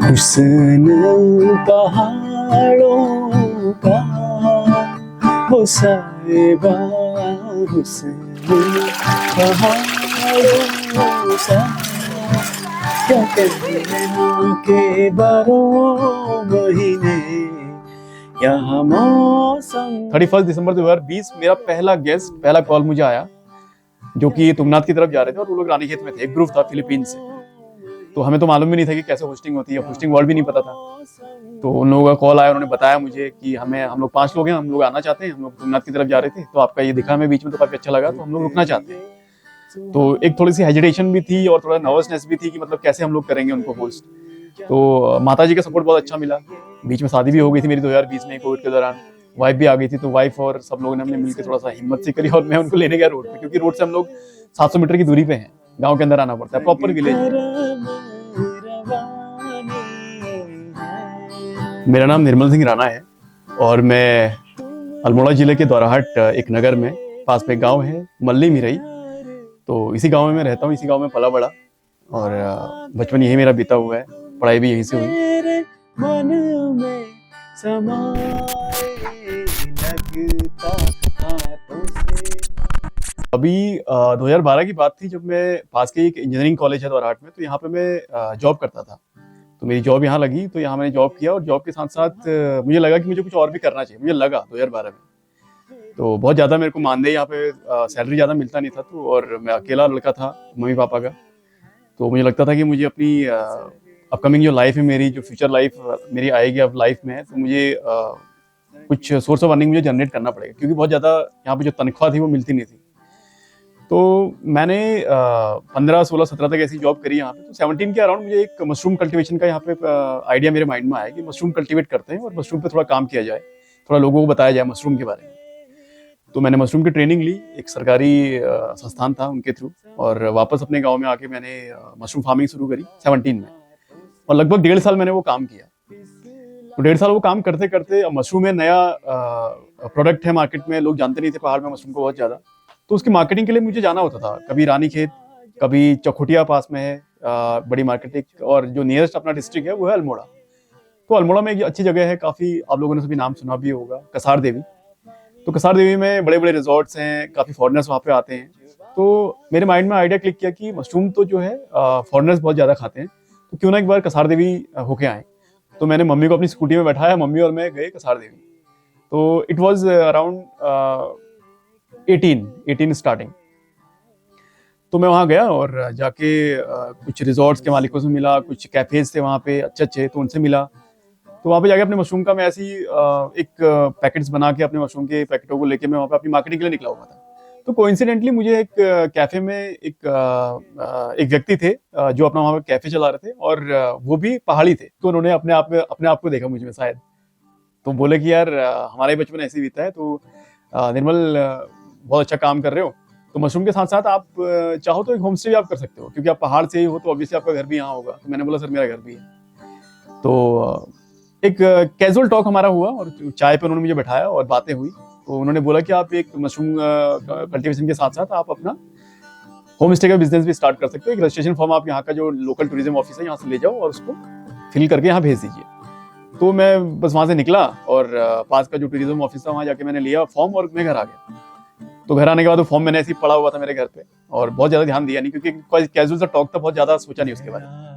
हुस्न पहाड़ों का हो साहिबा, हुस्न पहाड़ों का क्या कहना के बारह महीने यहाँ मौसम। 31 दिसंबर 2020 मेरा पहला कॉल मुझे आया, जो कि तुंगनाथ की तरफ जा रहे थे और वो लोग रानीखेत में थे। एक ग्रुप था फिलीपीन से, तो हमें तो मालूम भी नहीं था कि कैसे होस्टिंग होती है, होस्टिंग वर्ड भी नहीं पता था। तो उन लोगों का कॉल आया, उन्होंने बताया मुझे कि हम लोग 5 लोग हैं, हम लोग आना चाहते हैं, हम लोग तुंगनाथ की तरफ जा रहे थे, तो आपका ये दिखा हमें बीच में, तो काफी अच्छा लगा, तो हम लोग रुकना चाहते हैं। तो एक थोड़ी सी हेजिटेशन भी थी और थोड़ा नर्वसनेस भी थी कि मतलब कैसे हम लोग करेंगे उनको होस्ट। तो माता जी का सपोर्ट बहुत अच्छा मिला। बीच में शादी भी हो गई थी मेरी 2020 में कोविड के दौरान, वाइफ भी आ गई थी, तो वाइफ और सब लोगों ने हमने मिलकर थोड़ा सा हिम्मत से करी और मैं उनको लेने गया रोड पे, क्योंकि रोड से हम लोग 700 मीटर की दूरी पे हैं, गांव के अंदर आना पड़ता है, प्रॉपर विलेज। मेरा नाम निर्मल सिंह राणा है और मैं अल्मोड़ा जिले के द्वाराहाट एक नगर में पास में गांव है मल्ली मिरई, तो इसी गांव में मैं रहता हूँ, इसी गांव में पला बड़ा और बचपन यही मेरा बीता हुआ है, पढ़ाई भी यहीं से हुई। मन में अभी 2012 की बात थी, जब मैं पास के एक इंजीनियरिंग कॉलेज है द्वाराहाट में, तो यहाँ पे मैं जॉब करता था। तो मेरी जॉब यहाँ लगी, तो यहाँ मैंने जॉब किया और जॉब के साथ साथ मुझे लगा कि मुझे कुछ और भी करना चाहिए। मुझे लगा 2012 में तो बहुत ज़्यादा मेरे को मानदेय यहाँ पे सैलरी ज़्यादा मिलता नहीं था, तो और मैं अकेला लड़का था मम्मी पापा का, तो मुझे लगता था कि मुझे अपनी अपकमिंग जो लाइफ है मेरी, जो फ्यूचर लाइफ मेरी आएगी अब लाइफ में, तो मुझे कुछ सोर्स ऑफ अर्निंग मुझे जनरेट करना पड़ेगा, क्योंकि बहुत ज़्यादा यहाँ पे जो तनख्वाह थी वो मिलती नहीं थी। तो मैंने 15, 16, 17 तक ऐसी जॉब करी यहाँ पे। तो 17 के अराउंड मुझे एक मशरूम कल्टीवेशन का यहाँ पे आइडिया मेरे माइंड में आया कि मशरूम कल्टीवेट करते हैं और मशरूम पे थोड़ा काम किया जाए, थोड़ा लोगों को बताया जाए मशरूम के बारे में। तो मैंने मशरूम की ट्रेनिंग ली, एक सरकारी संस्थान था उनके थ्रू, और वापस अपने गांव में आके मैंने मशरूम फार्मिंग शुरू करी 17 में, और लगभग 1.5 साल मैंने वो काम किया। तो 1.5 साल वो काम करते करते, अब मशरूम में नया प्रोडक्ट है मार्केट में, लोग जानते नहीं थे पहाड़ में मशरूम को बहुत ज़्यादा, तो उसकी मार्केटिंग के लिए मुझे जाना होता था, कभी रानीखेत, कभी चौखुटिया पास में है बड़ी मार्केट एक, और जो नियरेस्ट अपना डिस्ट्रिक्ट है वो है अल्मोड़ा। तो अल्मोड़ा में एक अच्छी जगह है, काफ़ी आप लोगों ने सभी नाम सुना भी होगा, कसार देवी। तो कसार देवी में बड़े बड़े रिजॉर्ट्स हैं, काफ़ी फॉरेनर्स वहाँ पे आते हैं। तो मेरे माइंड में आइडिया क्लिक किया कि मशरूम तो जो है फॉरेनर्स बहुत ज़्यादा खाते हैं, तो क्यों ना एक बार कसार देवी होके आए। तो मैंने मम्मी को अपनी स्कूटी में बैठाया, मम्मी और मैं गए कसार देवी। तो इट वॉज अराउंड 18 स्टार्टिंग। तो मैं वहाँ गया और जाके कुछ रिजॉर्ट्स के मालिकों से मिला, कुछ कैफेज थे वहाँ पे अच्छे अच्छे, तो उनसे मिला। तो वहाँ पे जाके अपने मशरूम का मैं ऐसी एक पैकेट्स बना के अपने मशरूम के पैकेटों को लेके मैं वहाँ पे अपनी मार्केटिंग के लिए निकला हुआ था। तो कोइंसिडेंटली मुझे एक कैफे में एक व्यक्ति थे जो अपना वहाँ पे कैफे चला रहे थे, और वो भी पहाड़ी थे। तो उन्होंने अपने आप को देखा मुझ में शायद, तो बोले कि यार हमारा ही बचपन ऐसे ही बीता है, तो निर्मल बहुत अच्छा काम कर रहे हो, तो मशरूम के साथ साथ आप चाहो तो एक होम स्टे भी आप कर सकते हो, क्योंकि आप पहाड़ से ही हो तो ऑब्वियसली आपका घर भी यहाँ होगा। तो मैंने बोला सर मेरा घर भी है। तो एक कैजुअल टॉक हमारा हुआ और चाय पे उन्होंने मुझे बैठाया और बातें हुई। तो उन्होंने बोला कि आप एक मशरूम कल्टीवेशन के साथ साथ आप अपना होम स्टे का बिजनेस भी स्टार्ट कर सकते हो। एक रजिस्ट्रेशन फॉर्म आप यहाँ का जो लोकल टूरिज्म ऑफिस है यहाँ से ले जाओ और उसको फिल करके यहाँ भेज दीजिए। तो मैं बस वहाँ से निकला और पास का जो टूरिज्म ऑफिस था वहाँ जाके मैंने लिया फॉर्म और मैं घर आ गया। तो घर आने के बाद वो फॉर्म मैंने ऐसे ही पड़ा हुआ था मेरे घर पे, और बहुत ज़्यादा ध्यान दिया नहीं, क्योंकि कोई कैजुअल सा टॉक था, बहुत ज़्यादा सोचा नहीं उसके बारे में।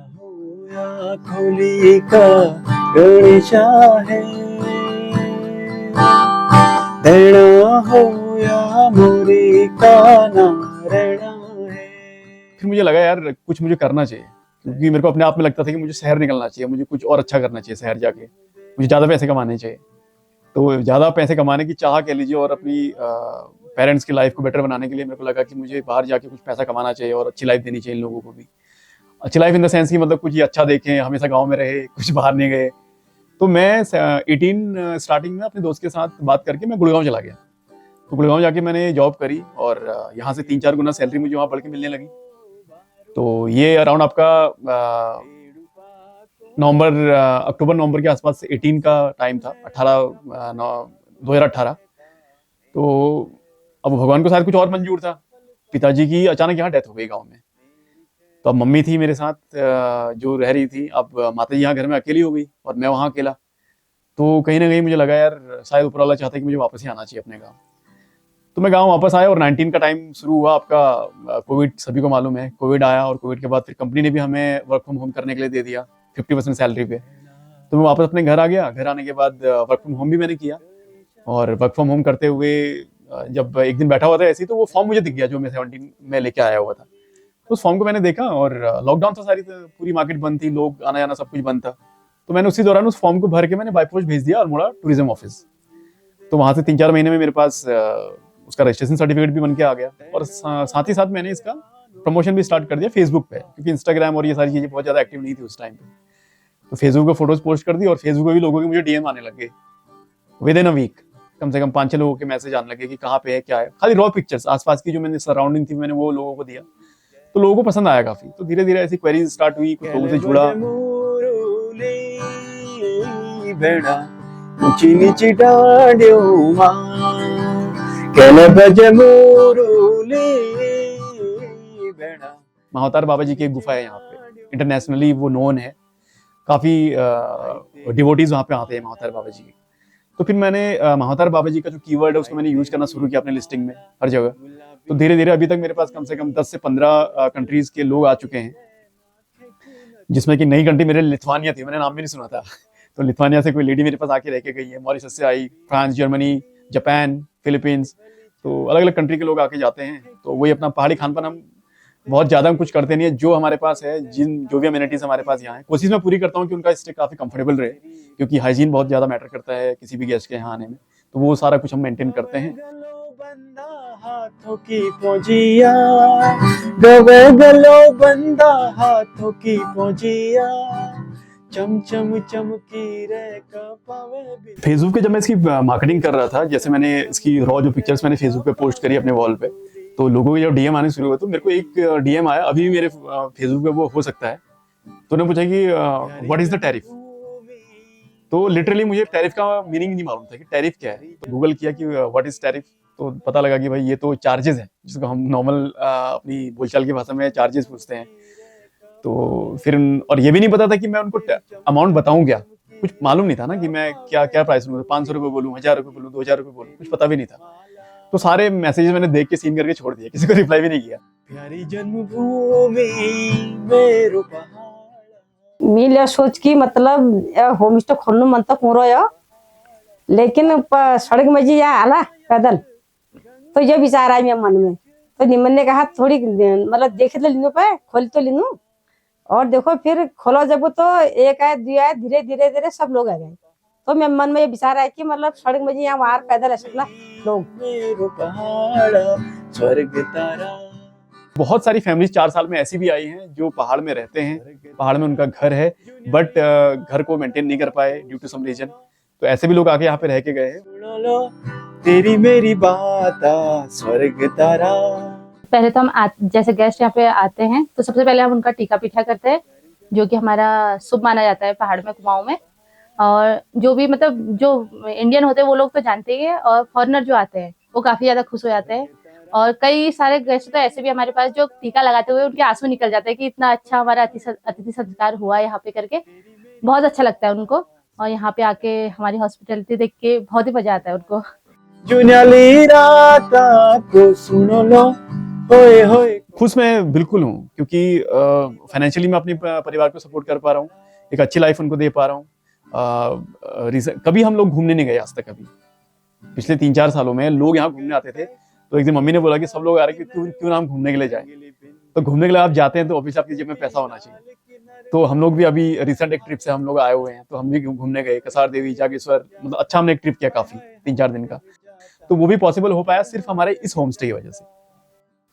फिर मुझे लगा यार कुछ मुझे करना चाहिए, क्योंकि मेरे को अपने आप में लगता था कि मुझे शहर निकलना चाहिए, मुझे कुछ और अच्छा करना चाहिए, शहर जाके मुझे ज़्यादा पैसे कमाने चाहिए। तो ज़्यादा पैसे कमाने की चाह कह लीजिए, और अपनी पेरेंट्स की लाइफ को बेटर बनाने के लिए मेरे को लगा कि मुझे बाहर जाके कुछ पैसा कमाना चाहिए और अच्छी लाइफ देनी चाहिए इन लोगों को भी। अच्छी लाइफ इन द सेंस की मतलब कुछ ये अच्छा देखें, हमेशा गाँव में रहे, कुछ बाहर नहीं गए। तो मैं 18 स्टार्टिंग में अपने दोस्त के साथ बात करके मैं गुड़गांव चला गया। तो गुड़गांव जाके मैंने जॉब करी और यहाँ से 3-4 गुना सैलरी मुझे वहाँ बढ़ के मिलने लगी। तो ये अराउंड आपका अक्टूबर नवंबर के आसपास 18 का टाइम था, 2018। तो अब भगवान को शायद कुछ और मंजूर था, पिताजी की अचानक यहाँ डेथ हो गई गांव में। तो अब मम्मी थी मेरे साथ जो रह रही थी, अब माता जी यहाँ घर में अकेली हो गई और मैं वहाँ अकेला। तो कहीं ना कहीं मुझे लगा यार शायद ऊपर वाला चाहता है कि मुझे वापस ही आना चाहिए अपने गाँव। तो मैं गाँव वापस आया और 19 का टाइम शुरू हुआ आपका, कोविड सभी को मालूम है। कोविड आया और कोविड के बाद फिर कंपनी ने भी हमें वर्क फ्रॉम होम करने के लिए दे दिया 50% सैलरी पे। तो मैं वापस अपने घर आ गया। घर आने के बाद वर्क फ्रॉम होम भी मैंने किया और वर्क फ्रॉम होम करते हुए जब एक दिन बैठा हुआ था ऐसे ही, तो वो फॉर्म मुझे दिख गया जो मैं 17 में लेके आया हुआ था। तो उस फॉर्म को मैंने देखा और लॉकडाउन था, सारी पूरी मार्केट बंद थी, लोग आना जाना सब कुछ बंद था। तो मैंने उसी दौरान उस फॉर्म को भर के मैंने बाय पोस्ट भेज दिया अल्मोड़ा टूरिज्म ऑफिस। तो वहां से 3-4 महीने में मेरे पास उसका रजिस्ट्रेशन सर्टिफिकेट भी बन के आ गया और साथ ही साथ मैंने इसका प्रमोशन भी स्टार्ट कर दिया फेसबुक पे, क्योंकि इंस्टाग्राम और ये सारी चीजें बहुत ज्यादा एक्टिव नहीं थी उस टाइम पे। तो फेसबुक पे फोटोज पोस्ट कर दी और फेसबुक पे भी लोगों के मुझे डीएम आने लग गए विद इन अ वीक। कम से कम 5-6 लोगों के मैसेज आने लगे कि कहाँ पे है क्या है। खाली रॉ पिक्चर्स आसपास की जो मैंने सराउंडिंग थी मैंने वो लोगों को दिया, तो लोगों को पसंद आया काफी। तो धीरे धीरे ऐसी क्वेरीज स्टार्ट हुई, कुछ लोगों से जुड़ा। ऊंची नीची डाढ़ियों महावतार बाबा जी की एक गुफा है यहाँ पे, इंटरनेशनली वो नोन है। काफी डिवोटीज वहाँ पे आते हैं महावतार बाबा जी के। तो फिर मैंने महावतार बाबा जी का जो कीवर्ड है उसको मैंने यूज करना शुरू किया अपने लिस्टिंग में हर जगह। तो धीरे धीरे अभी तक मेरे पास कम से कम 10 से 15 कंट्रीज के लोग आ चुके हैं, जिसमें कि नई कंट्री मेरे लिथुआनिया थी, मैंने नाम भी नहीं सुना था। तो लिथुआनिया से कोई लेडी मेरे पास आके रह के गई है, मॉरिशस से आई, फ्रांस, जर्मनी, जापान, फिलीपींस। तो अलग अलग कंट्री के लोग आके जाते हैं। तो वही अपना पहाड़ी खान पान, हम बहुत ज्यादा हम कुछ करते नहीं है, जो हमारे पास है, जो भी अम्यूनिटीज हमारे पास यहाँ है, कोशिश मैं पूरी करता हूँ कि उनका स्टे काफी कंफर्टेबल रहे, क्योंकि हाइजीन बहुत ज्यादा मैटर करता है किसी भी गेस्ट के यहाँ आने में। तो वो सारा कुछ हम मेंटेन करते हैं। हाथों की पोजिया गवे गलो बंदा हाथों की पोजिया चमचम चमकी रे कपावे। फेसबुक पे जब मैं इसकी मार्केटिंग कर रहा था, जैसे मैंने इसकी रॉ जो पिक्चर्स मैंने फेसबुक पे पोस्ट करी अपने वॉल पे, तो लोगों के जब डीएम आने शुरू हुए तो मेरे को एक डीएम आया, अभी भी मेरे फेसबुक पे वो हो सकता है। तो उन्होंने पूछा कि व्हाट इज द टैरिफ। तो लिटरली मुझे टैरिफ का मीनिंग नहीं मालूम था कि टैरिफ क्या है। तो गूगल किया कि व्हाट इज टैरिफ, तो पता लगा कि भाई ये तो चार्जेस है, जिसको हम नॉर्मल अपनी बोलचाल की भाषा में चार्जेस पूछते हैं। तो फिर और ये भी नहीं पता था कि मैं उनको अमाउंट बताऊं क्या, कुछ मालूम नहीं था ना कि मैं क्या क्या प्राइस लूँ, 500 रुपये बोलूँ, 1000 रुपये बोलूँ, 2000 रुपये बोलूँ, कुछ पता भी नहीं था। तो सारे मैसेजेस मैंने देख के सीन करके छोड़ दिया, किसी को रिप्लाई भी नहीं किया। प्यारी जन्मभूमि मेरो पहाड़ मिल सोच की मतलब होम स्टे खोलने मन तक मोरो या, लेकिन सड़क में जी या आला पैदल, तो ये विचार आया मेरे मन में। तो निमन ने कहा थोड़ी मतलब देखे तो लिनू पे खोल तो लिनू, और देखो फिर खोलो जब तो एक आए दो आए धीरे धीरे धीरे सब लोग आ गए। तो मेरे मन में ये विचार आया कि मतलब सड़क में जी यहाँ बाहर पैदल सकला लोग। बहुत सारी फैमिलीज 4 साल में ऐसी भी आई हैं जो पहाड़ में रहते हैं, पहाड़ में उनका घर है, बट घर को मेंटेन नहीं कर पाए ड्यू टू सम रीजन। तो ऐसे भी लोग आके यहाँ पे रह के गए हैं। तेरी मेरी बात स्वर्ग तारा। पहले तो हम जैसे गेस्ट यहाँ पे आते हैं तो सबसे पहले हम उनका टीका पीठा करते हैं, जो कि हमारा शुभ माना जाता है पहाड़ में, कुमाऊं में। और जो भी मतलब जो इंडियन होते हैं वो लोग तो जानते ही है, और फॉरेनर जो आते हैं वो काफी ज्यादा खुश हो जाते हैं। और कई सारे गेस्ट तो ऐसे भी हमारे पास जो टीका लगाते हुए उनके आंसू निकल जाते हैं कि इतना अच्छा हमारा अतिथि सत्कार हुआ यहाँ पे करके, बहुत अच्छा लगता है उनको। और यहाँ पे आके हमारी हॉस्पिटैलिटी देख के बहुत ही मजा आता है उनको। खुश मैं बिल्कुल हूँ, क्योंकि फाइनेंशियली मैं अपने परिवार को सपोर्ट कर पा रहा हूँ, एक अच्छी लाइफ उनको दे पा रहा हूँ। कभी हम लोग घूमने नहीं गए आज तक। कभी पिछले 3-4 सालों में लोग यहाँ घूमने आते थे, तो एक दिन मम्मी ने बोला कि सब लोग आ रहे हैं, क्यों ना हम घूमने के लिए जाएं। तो घूमने के लिए आप जाते हैं तो ऑब्वियसली आपकी जेब में पैसा होना चाहिए। तो हम लोग भी अभी रिसेंट एक ट्रिप से हम लोग आए हुए हैं, तो हम भी घूमने गए कसार देवी, जागेश्वर। मतलब अच्छा हमने एक ट्रिप किया काफी 3-4 दिन का। तो वो भी पॉसिबल हो पाया सिर्फ हमारे इस होम स्टे की वजह से,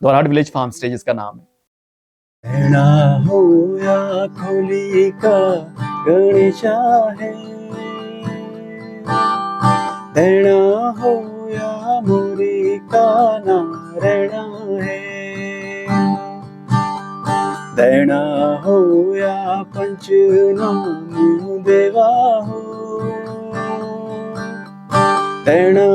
दोराहाट विलेज फार्म स्टे जिसका नाम है। खोली का गणेशा है, देना हो या मोरी का नारायणा है, देना हो या पंचनाम देवा हो, देना